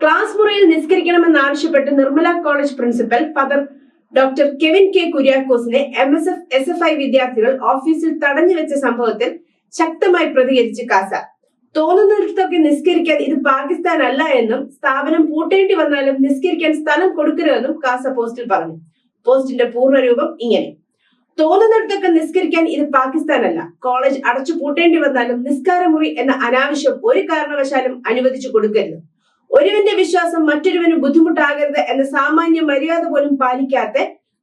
Class മുറിയിൽ നിസ്കരിക്കണമെന്നാവശ്യപ്പെട്ട് Nirmala college principal father doctor Kevin K കുര്യാക്കോസിനെ MSF SFI വിദ്യാർത്ഥികൾ ഓഫീസിൽ തടഞ്ഞു വെച്ച സംഭവത്തിൽ ശക്തമായി പ്രതികരിച്ച് കാസ. തോന്നുന്നിടത്തൊക്കെ നിസ്കരിക്കാൻ ഇത് പാകിസ്ഥാൻ അല്ല എന്നും സ്ഥാപനം പൂട്ടേണ്ടി വന്നാലും നിസ്കരിക്കാൻ സ്ഥലം കൊടുക്കരുതെന്നും കാസ പോസ്റ്റിൽ പറഞ്ഞു. പോസ്റ്റിന്റെ പൂർണ്ണരൂപം ഇങ്ങനെ: തോന്നുന്നിടത്തൊക്കെ നിസ്കരിക്കാൻ ഇത് പാകിസ്ഥാൻ അല്ല. കോളേജ് അടച്ചു പൂട്ടേണ്ടി വന്നാലും നിസ്കാരമുറി എന്ന അനാവശ്യം ഒരു കാരണവശാലും അനുവദിച്ചു കൊടുക്കരുത്. ഒരുവന്റെ വിശ്വാസം മറ്റൊരുവന് ബുദ്ധിമുട്ടാകരുത് എന്ന സാമാന്യ മര്യാദ പോലും പാലിക്കാത്ത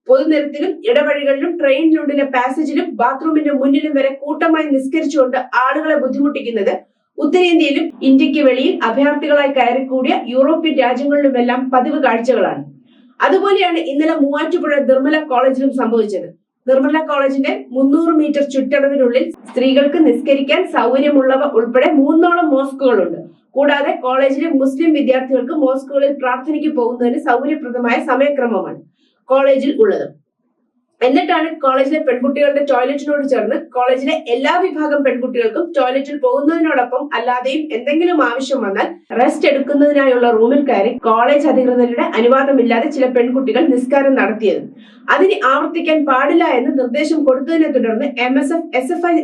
പൊതുനിരത്തിലും ഇടവഴികളിലും ട്രെയിനിനുള്ളിലെ പാസേജിലും ബാത്റൂമിന്റെ മുന്നിലും വരെ കൂട്ടമായി നിസ്കരിച്ചുകൊണ്ട് ആളുകളെ ബുദ്ധിമുട്ടിക്കുന്നത് ഉത്തരേന്ത്യയിലും ഇന്ത്യക്ക് വെളിയിൽ അഭയാർത്ഥികളായി കയറിക്കൂടിയ യൂറോപ്യൻ രാജ്യങ്ങളിലുമെല്ലാം പതിവ് കാഴ്ചകളാണ്. അതുപോലെയാണ് ഇന്നലെ മൂവാറ്റുപുഴ നിർമ്മല കോളേജിലും സംഭവിച്ചത്. നിർമ്മല കോളേജിന്റെ 300 മീറ്റർ ചുറ്റളവിനുള്ളിൽ സ്ത്രീകൾക്ക് നിസ്കരിക്കാൻ സൗകര്യമുള്ളവ ഉൾപ്പെടെ 3ഓളം മോസ്കുകളുണ്ട്. കൂടാതെ കോളേജിലെ മുസ്ലിം വിദ്യാർത്ഥികൾക്ക് മോസ്കുകളിൽ പ്രാർത്ഥനയ്ക്ക് പോകുന്നതിന് സൗകര്യപ്രദമായ സമയക്രമമാണ് കോളേജിൽ ഉള്ളത്. എന്നിട്ടാണ് കോളേജിലെ പെൺകുട്ടികളുടെ ടോയ്ലറ്റിനോട് ചേർന്ന് കോളേജിലെ എല്ലാ വിഭാഗം പെൺകുട്ടികൾക്കും ടോയ്ലറ്റിൽ പോകുന്നതിനോടൊപ്പം അല്ലാതെയും എന്തെങ്കിലും ആവശ്യം വന്നാൽ റെസ്റ്റ് എടുക്കുന്നതിനായുള്ള റൂമിൽ കയറി കോളേജ് അധികൃതരുടെ അനുവാദമില്ലാതെ ചില പെൺകുട്ടികൾ നിസ്കാരം നടത്തിയത്. അതിന് ആവർത്തിക്കാൻ പാടില്ല എന്ന് നിർദ്ദേശം കൊടുത്തതിനെ തുടർന്ന് MSF SFI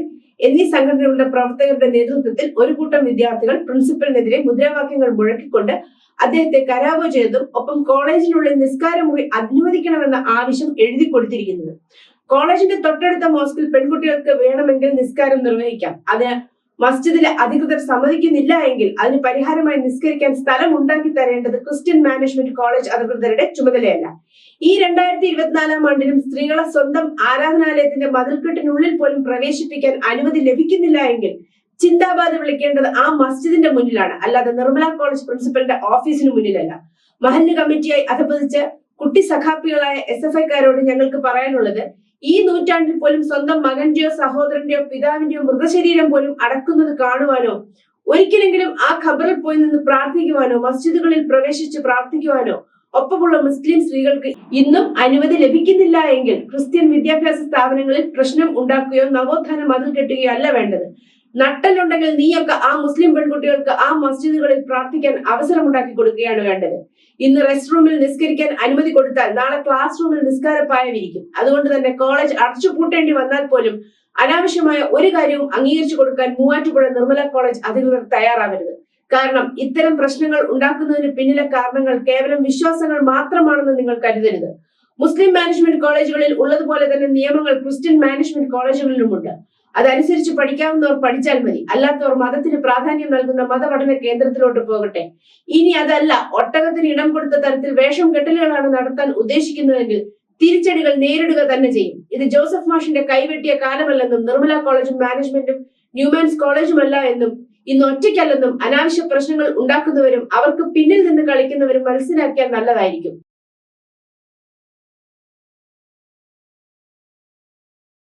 എന്നീ സംഘടനകളുടെ പ്രവർത്തകരുടെ നേതൃത്വത്തിൽ ഒരു കൂട്ടം വിദ്യാർത്ഥികൾ പ്രിൻസിപ്പലിനെതിരെ മുദ്രാവാക്യങ്ങൾ മുഴക്കിക്കൊണ്ട് അദ്ദേഹത്തെ കരാവോ ചെയ്തതും ഒപ്പം കോളേജിനുള്ളിൽ നിസ്കാരമുറി അനുവദിക്കണമെന്ന ആവശ്യം എഴുതി കൊടുത്തിരിക്കുന്നത്. കോളേജിന്റെ തൊട്ടടുത്ത മോസ്കിൽ പെൺകുട്ടികൾക്ക് വേണമെങ്കിൽ നിസ്കാരം നിർവഹിക്കാം. അത് മസ്ജിദിലെ അധികൃതർ സമ്മതിക്കുന്നില്ല എങ്കിൽ അതിന് പരിഹാരമായി നിസ്കരിക്കാൻ സ്ഥലം ഉണ്ടാക്കി തരേണ്ടത് ക്രിസ്ത്യൻ മാനേജ്മെന്റ് കോളേജ് അധികൃതരുടെ ചുമതലയല്ല. ഈ 2024 ആണ്ടിലും സ്ത്രീകളെ സ്വന്തം ആരാധനാലയത്തിന്റെ മതിൽക്കെട്ടിനുള്ളിൽ പോലും പ്രവേശിപ്പിക്കാൻ അനുമതി ലഭിക്കുന്നില്ല എങ്കിൽ ചിന്താബാദ് വിളിക്കേണ്ടത് ആ മസ്ജിദിന്റെ മുന്നിലാണ്, അല്ലാതെ നിർമ്മല കോളേജ് പ്രിൻസിപ്പലിന്റെ ഓഫീസിന് മുന്നിലല്ല. മഹല്ല് കമ്മിറ്റിയായി അധപതിച്ച കുട്ടി സഖാപ്പികളായ SFIക്കാരോട് ഞങ്ങൾക്ക് പറയാനുള്ളത്, ഈ നൂറ്റാണ്ടിൽ പോലും സ്വന്തം മകന്റെയോ സഹോദരന്റെയോ പിതാവിന്റെയോ മൃതശരീരം പോലും അടക്കുന്നത് കാണുവാനോ ഒരിക്കലെങ്കിലും ആ ഖബറിൽ പോയി നിന്ന് പ്രാർത്ഥിക്കുവാനോ മസ്ജിദുകളിൽ പ്രവേശിച്ച് പ്രാർത്ഥിക്കുവാനോ ഒപ്പമുള്ള മുസ്ലിം സ്ത്രീകൾക്ക് ഇന്നും അനുമതി ലഭിക്കുന്നില്ല എങ്കിൽ ക്രിസ്ത്യൻ വിദ്യാഭ്യാസ സ്ഥാപനങ്ങളിൽ പ്രശ്നം ഉണ്ടാക്കുകയോ നവോത്ഥാന മതിൽ കെട്ടുകയോ അല്ല വേണ്ടത്. നട്ടലുണ്ടെങ്കിൽ നീയൊക്കെ ആ മുസ്ലിം പെൺകുട്ടികൾക്ക് ആ മസ്ജിദുകളിൽ പ്രാർത്ഥിക്കാൻ അവസരമുണ്ടാക്കി കൊടുക്കുകയാണ് വേണ്ടത്. ഇന്ന് റെസ്റ്റ് റൂമിൽ നിസ്കരിക്കാൻ അനുമതി കൊടുത്താൽ നാളെ ക്ലാസ് റൂമിൽ നിസ്കാരപ്പായ വിരിക്കും. അതുകൊണ്ട് തന്നെ കോളേജ് അടച്ചു പൂട്ടേണ്ടി വന്നാൽ പോലും അനാവശ്യമായ ഒരു കാര്യവും അംഗീകരിച്ചു കൊടുക്കാൻ മൂവാറ്റുപുഴ നിർമ്മല കോളേജ് അധികൃതർ തയ്യാറാവരുത്. കാരണം ഇത്തരം പ്രശ്നങ്ങൾ ഉണ്ടാക്കുന്നതിന് പിന്നിലെ കാരണങ്ങൾ കേവലം വിശ്വാസങ്ങൾ മാത്രമാണെന്ന് നിങ്ങൾ കരുതരുത്. മുസ്ലിം മാനേജ്മെന്റ് കോളേജുകളിൽ ഉള്ളതുപോലെ തന്നെ നിയമങ്ങൾ ക്രിസ്ത്യൻ മാനേജ്മെന്റ് കോളേജുകളിലുമുണ്ട്. അതനുസരിച്ച് പഠിക്കാവുന്നവർ പഠിച്ചാൽ മതി. അല്ലാത്തവർ മതത്തിന് പ്രാധാന്യം നൽകുന്ന മതപഠന കേന്ദ്രത്തിലോട്ട് പോകട്ടെ. ഇനി അതല്ല, ഒട്ടകത്തിന് ഇടം കൊടുത്ത തരത്തിൽ വേഷം കെട്ടലുകളാണ് നടത്താൻ ഉദ്ദേശിക്കുന്നതെങ്കിൽ തിരിച്ചടികൾ നേരിടുക തന്നെ ചെയ്യും. ഇത് ജോസഫ് മാഷിന്റെ കൈവെട്ടിയ കാലമല്ലെന്നും നിർമ്മല കോളേജും മാനേജ്മെന്റും ന്യൂമാൻസ് കോളേജുമല്ല എന്നും ഇന്ന് ഒറ്റയ്ക്കല്ലെന്നും അനാവശ്യ പ്രശ്നങ്ങൾ ഉണ്ടാക്കുന്നവരും അവർക്ക് പിന്നിൽ നിന്ന് കളിക്കുന്നവരും മനസ്സിലാക്കിയാൽ നല്ലതായിരിക്കും.